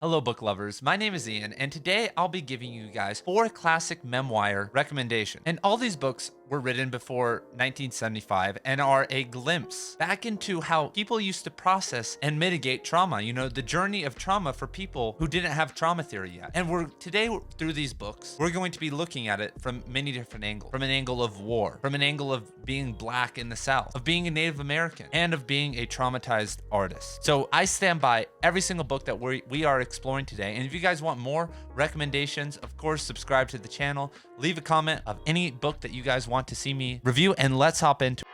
Hello, book lovers. My name is Ian, and today I'll be giving you guys four classic memoir recommendations. And all these books were written before 1975 and are a glimpse back into how people used to process and mitigate trauma. You know, the journey of trauma for people who didn't have trauma theory yet. And through these books, we're going to be looking at it from many different angles. From an angle of war, from an angle of being black in the South, of being a Native American, and of being a traumatized artist. So I stand by every single book that we are exploring today. And if you guys want more recommendations, of course, subscribe to the channel, leave a comment of any book that you guys want to see me review, and let's hop into it.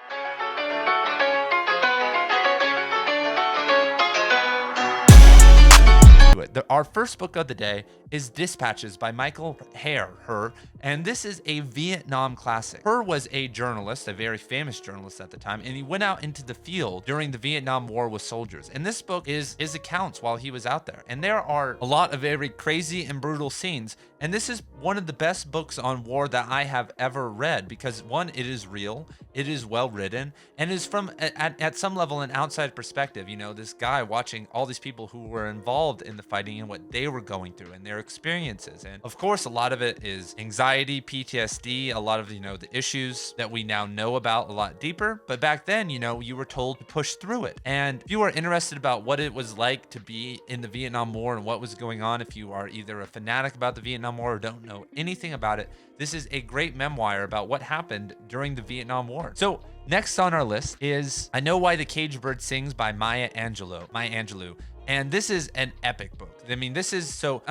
Our first book of the day is Dispatches by Michael Her, and this is a Vietnam classic. Her was a journalist, a very famous journalist at the time, and he went out into the field during the Vietnam War with soldiers. And this book is accounts while he was out there. And there are a lot of very crazy and brutal scenes. And this is one of the best books on war that I have ever read because, one, it is real, it is well written, and is from at some level an outside perspective. You know, this guy watching all these people who were involved in the fighting and what they were going through and their experiences. And of course, a lot of it is anxiety, PTSD, a lot of, the issues that we now know about a lot deeper. But back then, you were told to push through it. And if you are interested about what it was like to be in the Vietnam War and what was going on, if you are either a fanatic about the Vietnam War or don't know anything about it, this is a great memoir about what happened during the Vietnam War. So next on our list is I Know Why the Caged Bird Sings by Maya Angelou. And this is an epic book. I mean, this is so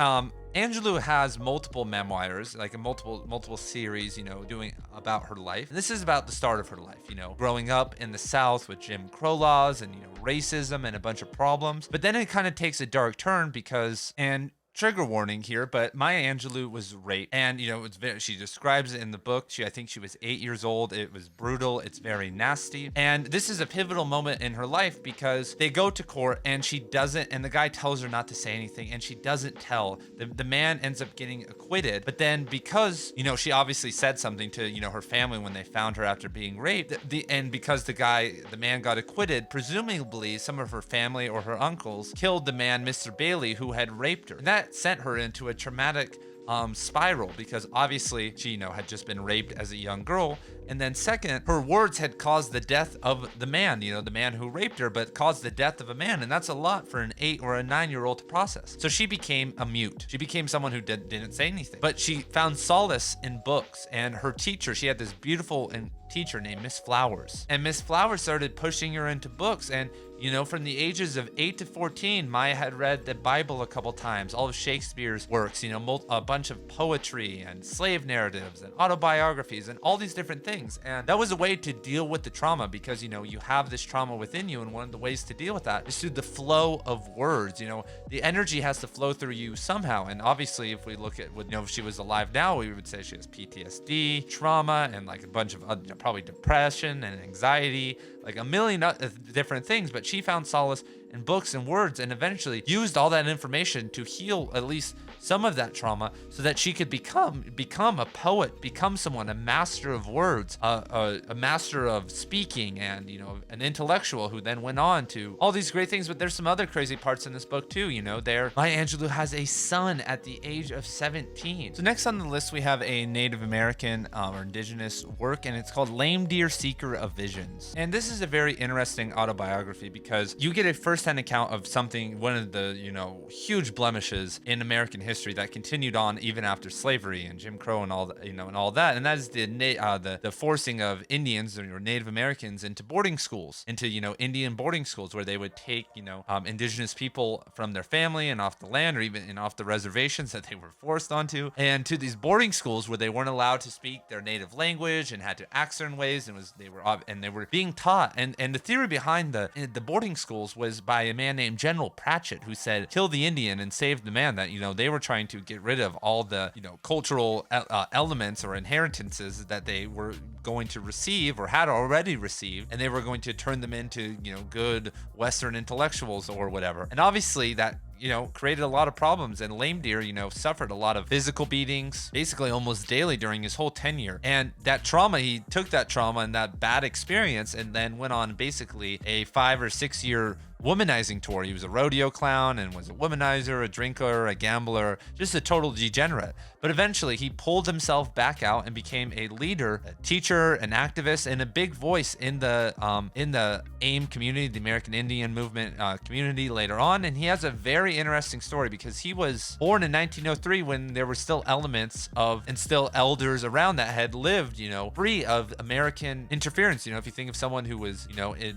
Angelou has multiple memoirs, like a multiple series, doing about her life. And this is about the start of her life, growing up in the South with Jim Crow laws and, racism and a bunch of problems. But then it kind of takes a dark turn because, and trigger warning here, but Maya Angelou was raped, and she describes it in the book. I think she was 8 years old. It was brutal. It's very nasty, and this is a pivotal moment in her life because they go to court, and she doesn't. And the guy tells her not to say anything, and she doesn't tell. The man ends up getting acquitted, but then because she obviously said something to her family when they found her after being raped, and because the man got acquitted, presumably some of her family or her uncles killed the man, Mr. Bailey, who had raped her. And that sent her into a traumatic spiral because obviously she had just been raped as a young girl, and then second, her words had caused the death of the man, the man who raped her, but caused the death of a man, and that's a lot for an 8 or a 9-year-old to process. So she became a mute. She became someone who didn't say anything, but she found solace in books. And her teacher, she had this beautiful teacher named Miss Flowers, and Miss Flowers started pushing her into books. And from the ages of 8 to 14, Maya had read the Bible a couple times, all of Shakespeare's works, a bunch of poetry and slave narratives and autobiographies and all these different things. And that was a way to deal with the trauma because, you have this trauma within you. And one of the ways to deal with that is through the flow of words. The energy has to flow through you somehow. And obviously, if we look at if she was alive now, we would say she has PTSD, trauma, and like a bunch of probably depression and anxiety, like a million different things. But she found solace in books and words, and eventually used all that information to heal at least some of that trauma so that she could become a poet, become someone, a master of words, a master of speaking, and an intellectual who then went on to all these great things. But there's some other crazy parts in this book too. Maya Angelou has a son at the age of 17. So next on the list we have a Native American or indigenous work, and it's called Lame Deer, Seeker of Visions. And this is a very interesting autobiography because you get a first-hand account of one of the huge blemishes in American history that continued on even after slavery and Jim Crow and all that, and that is the forcing of Indians or Native Americans into boarding schools, into Indian boarding schools where they would take indigenous people from their family and off the land or even off the reservations that they were forced onto, and to these boarding schools where they weren't allowed to speak their native language and had to act certain ways, and they were being taught. And the theory behind the boarding schools was by a man named General Pratchett, who said, kill the Indian and save the man. That they were trying to get rid of all the cultural elements or inheritances that they were going to receive or had already received, and they were going to turn them into good Western intellectuals or whatever. And obviously that created a lot of problems, and Lame Deer, suffered a lot of physical beatings, basically almost daily during his whole tenure. And that trauma, he took that trauma and that bad experience and then went on basically a 5 or 6 year womanizing tour. He was a rodeo clown and was a womanizer, a drinker, a gambler, just a total degenerate. But eventually he pulled himself back out and became a leader, a teacher, an activist, and a big voice in the AIM community, the American Indian Movement community later on. And he has a very interesting story because he was born in 1903 when there were still elements of and still elders around that had lived, free of American interference. If you think of someone who was,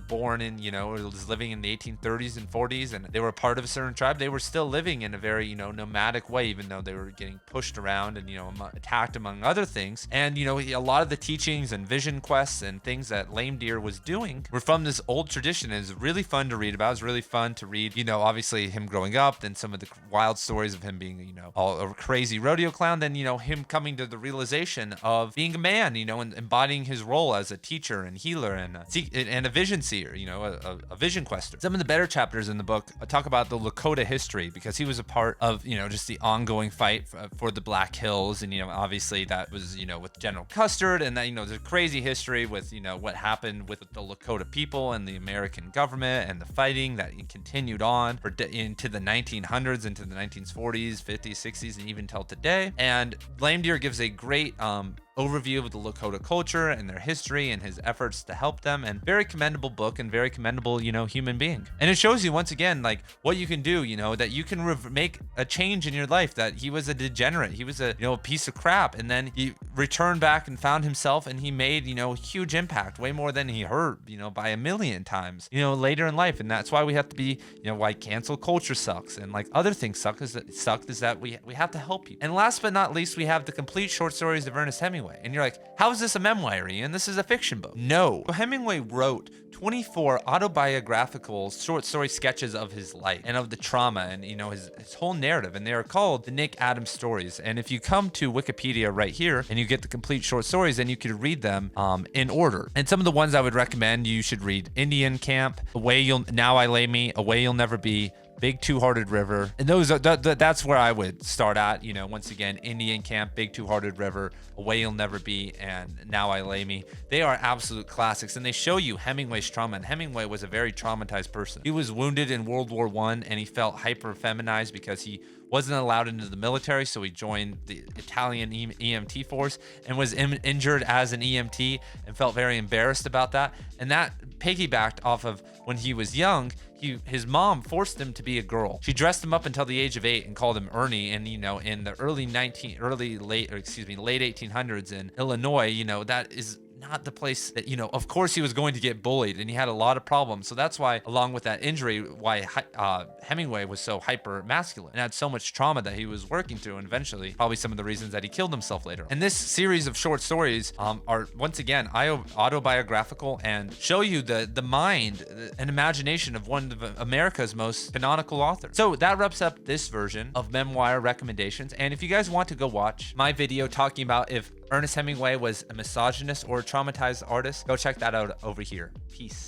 born in, was living in the 1830s and 40s and they were part of a certain tribe, they were still living in a very, nomadic way, even though they were getting pushed around and, attacked among other things. And, a lot of the teachings and vision quests and things that Lame Deer was doing were from this old tradition. It's really fun to read about. It's really fun to read, obviously him growing up, then some of the wild stories of him being, a crazy rodeo clown, then, him coming to the realization of being a man, and embodying his role as a teacher and healer and a vision seer, a vision quester. Some of the better chapters in the book talk about the Lakota history because he was a part of, just the ongoing fight for the Black Hills. And, obviously that was, with General Custer, and that, there's a crazy history with, what happened with the Lakota people and the American government and the fighting that continued on into the 1900s, into the 1940s, 50s, 60s, and even till today. And Lame Deer gives a great overview of the Lakota culture and their history and his efforts to help them, and very commendable book and very commendable, human being. And it shows you once again, like what you can do, that you can make a change in your life, that he was a degenerate. He was a piece of crap. And then he returned back and found himself and he made, huge impact, way more than he hurt, by a million times, later in life. And that's why we have to be, why cancel culture sucks. And like other things suck is that we have to help people. And last but not least, we have the complete short stories of Ernest Hemingway. And you're like, how is this a memoir, Ian? This is a fiction book. No. Hemingway wrote 24 autobiographical short story sketches of his life and of the trauma and, his whole narrative. And they are called the Nick Adams stories. And if you come to Wikipedia right here and you get the complete short stories, then you could read them in order. And some of the ones I would recommend you should read: Indian Camp, Now I Lay Me, A Way You'll Never Be, Big Two-Hearted River. And those are that's where I would start at. Once again, Indian Camp, Big Two-Hearted River, A Way You'll Never Be, and Now I Lay Me. They are absolute classics, and they show you Hemingway's trauma. And Hemingway was a very traumatized person. He was wounded in World War I, and he felt hyper-feminized because he wasn't allowed into the military, so he joined the Italian EMT force and was injured as an EMT and felt very embarrassed about that. And that piggybacked off of when he was young, his mom forced him to be a girl. She dressed him up until the age of 8 and called him Ernie. And in the late 1800s in Illinois, that is not the place that, of course he was going to get bullied and he had a lot of problems. So that's why, along with that injury, why Hemingway was so hyper masculine and had so much trauma that he was working through, and eventually probably some of the reasons that he killed himself later. And this series of short stories are once again autobiographical and show you the mind and imagination of one of America's most canonical authors. So that wraps up this version of memoir recommendations. And if you guys want to go watch my video talking about if Ernest Hemingway was a misogynist or a traumatized artist, go check that out over here. Peace.